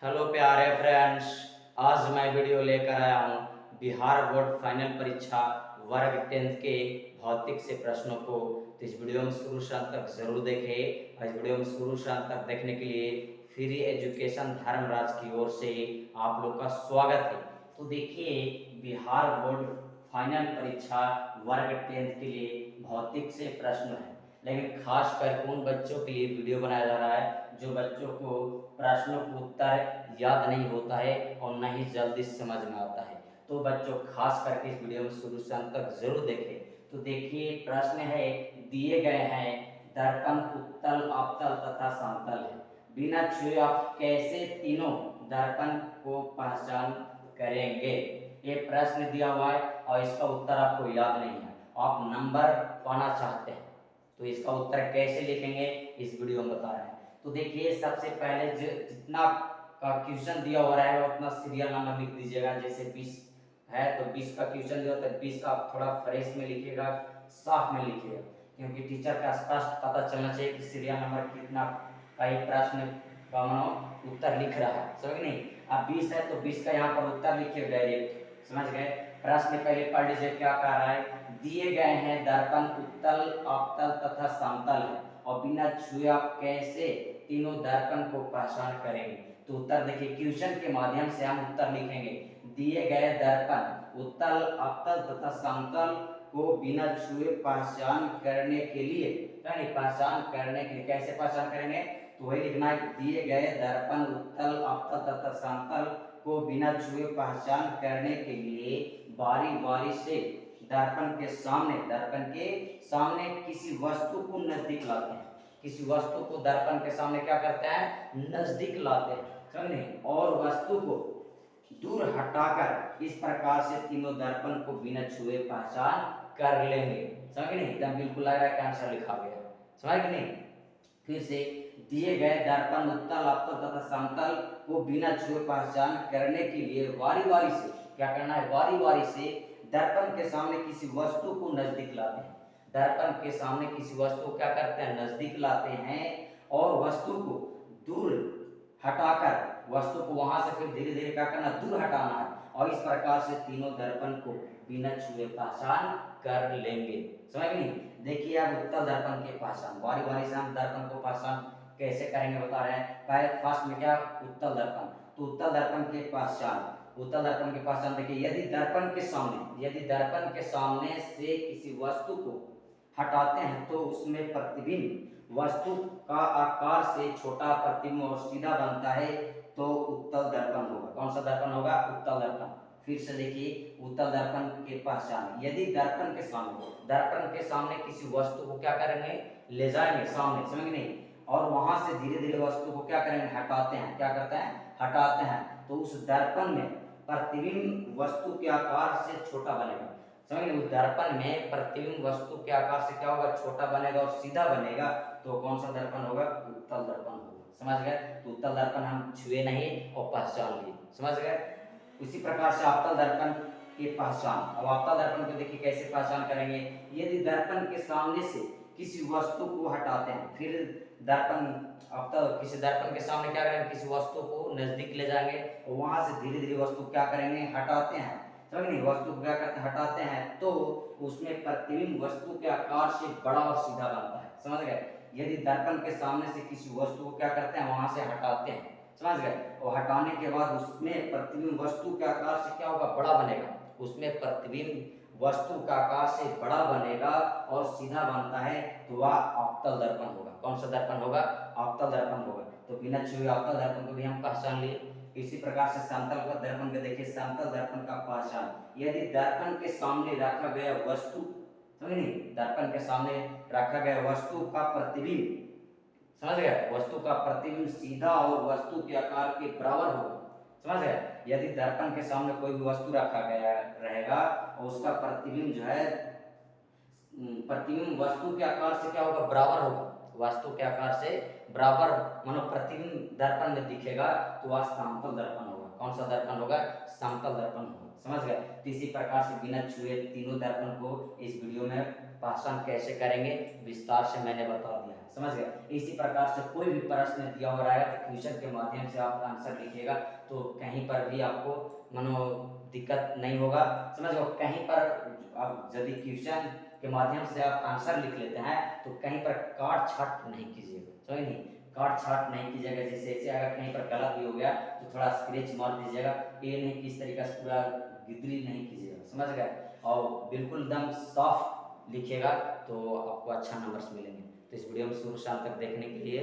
Hello प्यारे friends, आज मैं वीडियो लेकर आया हूँ बिहार बोर्ड फाइनल परीक्षा वर्ग 10th के भौतिक से प्रश्नों को। तो इस वीडियो में शुरू से अंत तक जरूर देखें और इस वीडियो में शुरू से अंत तक देखने के लिए फ्री एजुकेशन धर्मराज की ओर से आप लोग का स्वागत है। तो देखिए, बिहार बोर्ड फाइनल परीक्षा वर्ग 10th के लिए भौतिक से प्रश्न है, लेकिन खास कर उन बच्चों के लिए वीडियो बनाया जा रहा है जो बच्चों को प्रश्नों का उत्तर याद नहीं होता है और न ही जल्दी समझ में आता है। तो बच्चों खास करके इस वीडियो में शुरू से अंत तक जरूर देखें। तो देखिए, प्रश्न है, दिए गए हैं दर्पण उत्तल, अवतल तथा समतल है, बिना छुए आप कैसे तीनों दर्पण को पहचान करेंगे। ये प्रश्न दिया हुआ है और इसका उत्तर आपको याद नहीं है, आप नंबर पाना चाहते हैं, तो इसका उत्तर कैसे लिखेंगे इस वीडियो में बता रहे हैं। तो देखिए, सबसे पहले जितना का क्वेश्चन दिया हुआ रहेगा उतना सीरियल नंबर लिख दीजिएगा। जैसे 20 है तो 20 का क्वेश्चन दिया तो 20 का आप थोड़ा फ्रेश में लिखिएगा, साफ में लिखिएगा, क्योंकि टीचर का स्पष्ट पता चलना चाहिए कि सीरियल नंबर कितना का ही प्रश्न का मानो उत्तर लिख रहा है, समझ नहीं। अब 20 है तो 20 का यहाँ पर उत्तर लिखिए डायरेक्ट, समझ गए। प्रश्न पहले पढ़ लीजिए क्या कह रहा है। दिए गए हैं दर्पण उत्तल, अवतल तथा समतल है और बिना छुए आप कैसे तीनों दर्पण को पहचान करेंगे। तो उत्तर देखिए, क्वेश्चन के माध्यम से हम उत्तर लिखेंगे। दिए गए दर्पण उत्तल, अवतल तथा समतल को बिना छुए पहचान करने के लिए, यानी पहचान करने के लिए कैसे पहचान करेंगे, तो वही लिखना है। दिए गए दर्पण उत्तल, अवतल तथा समतल को बिना छुए पहचान करने के लिए बारी बारी से दर्पण के सामने किसी वस्तु को नजदीक लाते हैं। किसी वस्तु को दर्पण के सामने क्या करते हैं, नजदीक लाते हैं, समझे, और वस्तु को दूर हटाकर इस प्रकार से तीनों दर्पण को बिना छुए पहचान कर लेंगे। समझ नहीं, एकदम बिल्कुल लग रहा है कि आंसर लिखा गया, समझ कि नहीं। फिर से, दिए गए दर्पण उत्तल, अवतल तथा समतल को बिना छुए पहचान करने के लिए बारी बारी से क्या करना है, बारी बारी से दर्पण के सामने किसी वस्तु को नजदीक लाते हैं। दर्पण के सामने किसी वस्तु को क्या करते हैं, नजदीक लाते हैं और वस्तु को दूर हटाकर, वस्तु को वहां से फिर धीरे धीरे क्या करना, दूर हटाना है और इस प्रकार से तीनों दर्पण को बिना छुए पहचान कर लेंगे, समझ नहीं। देखिए, अब उत्तल दर्पण के पहचान बारी बारी से हम दर्पण को पहचान कैसे करेंगे बता रहे हैं। पहले फर्स्ट में क्या, उत्तल दर्पण, तो उत्तल दर्पण के पहचान, उत्तल दर्पण के पहचान देखिए, यदि दर्पण के सामने से किसी वस्तु को हटाते हैं तो उसमें प्रतिबिंब वस्तु का आकार से छोटा प्रतिबिंब और सीधा बनता है, तो उत्तल दर्पण होगा। कौन सा दर्पण होगा, उत्तल दर्पण। फिर से देखिए, उत्तल दर्पण के पहचान, यदि दर्पण के सामने किसी वस्तु को क्या करेंगे, ले जाएंगे सामने, समझ नहीं, और वहां से धीरे धीरे वस्तु को क्या करेंगे, हटाते हैं, क्या करते हैं, हटाते हैं, तो उस दर्पण में प्रतिबिंब वस्तु के आकार से छोटा बनेगा, समझ, उस दर्पण में प्रतिबिंब वस्तु के आकार से क्या होगा, छोटा बनेगा और सीधा बनेगा, तो कौन सा दर्पण होगा, उत्तल दर्पण होगा, समझ गए। तो उत्तल दर्पण हम छुए नहीं और पहचान लिए, समझ गए। उसी प्रकार से अवतल दर्पण की पहचान, अब अवतल दर्पण को देखिए कैसे पहचान करेंगे। यदि दर्पण के सामने से किसी वस्तु को हटाते हैं, फिर दर्पण अवतल किसी दर्पण के सामने क्या करेंगे, किसी वस्तु को नजदीक ले जाएंगे और वहां से धीरे धीरे वस्तु क्या करेंगे, हटाते हैं, समझ नहीं, वस्तु को क्या करते हैं, हटाते हैं, तो उसमें प्रतिबिंब वस्तु के आकार से बड़ा और सीधा बनता है, समझ गए। यदि दर्पण के सामने से किसी वस्तु को क्या करते हैं, वहां से हटाते हैं, समझ गए, और हटाने के बाद उसमें प्रतिबिंब वस्तु के आकार से क्या होगा, बड़ा बनेगा, उसमें प्रतिबिंब वस्तु का आकार से बड़ा बनेगा और सीधा बनता है, तो वह अवतल दर्पण होगा। कौन सा दर्पण होगा, अवतल दर्पण होगा। तो बिना छुए अवतल दर्पण को भी हम पहचान लिए। इसी प्रकार से समतल का दर्पण को देखिए, समतल दर्पण का पहचान, यदि दर्पण के सामने रखा गया वस्तु, समझ नहीं, दर्पण के सामने रखा गया वस्तु का प्रतिबिंब, समझ गए, वस्तु का प्रतिबिंब सीधा और वस्तु के आकार के बराबर होगा, समझ गए। यदि दर्पण के सामने कोई भी वस्तु रखा गया रहेगा और उसका प्रतिबिंब जो है, प्रतिबिंब वस्तु के आकार से क्या होगा, बराबर होगा, वस्तु के आकार से बराबर मानो प्रतिबिंब दर्पण में दिखेगा तो वह समतल दर्पण होगा। कौन सा दर्पण होगा? समतल दर्पण होगा। समझ गए? तो इसी प्रकार से बिना छुए तीनों दर्पण को इस वीडियो में पहचान कैसे करेंगे विस्तार से मैंने बता दिया है। समझ गए? इसी प्रकार से कोई भी प्रश्न दिया हो रहा है तो क्वेश्चन के माध्यम से आप आंसर लिखिएगा, तो कहीं पर भी आपको मानो दिक्कत नहीं होगा। समझ गए? कहीं पर आप यदि क्वेश्चन के माध्यम से आप आंसर लिख लेते हैं तो कहीं पर काट छाट नहीं कीजिएगा। समझ नहीं? काट छाट नहीं कीजिएगा। जैसे ऐसे अगर कहीं पर गलत भी हो गया तो थोड़ा स्क्रैच मार दीजिएगा, ये नहीं कि इस तरीके से पूरा गिदरी नहीं कीजिएगा। समझ गए? और बिल्कुल एकदम सॉफ्ट लिखिएगा तो आपको अच्छा नंबर्स मिलेंगे। तो इस वीडियो में शुरू से अंत तक देखने के लिए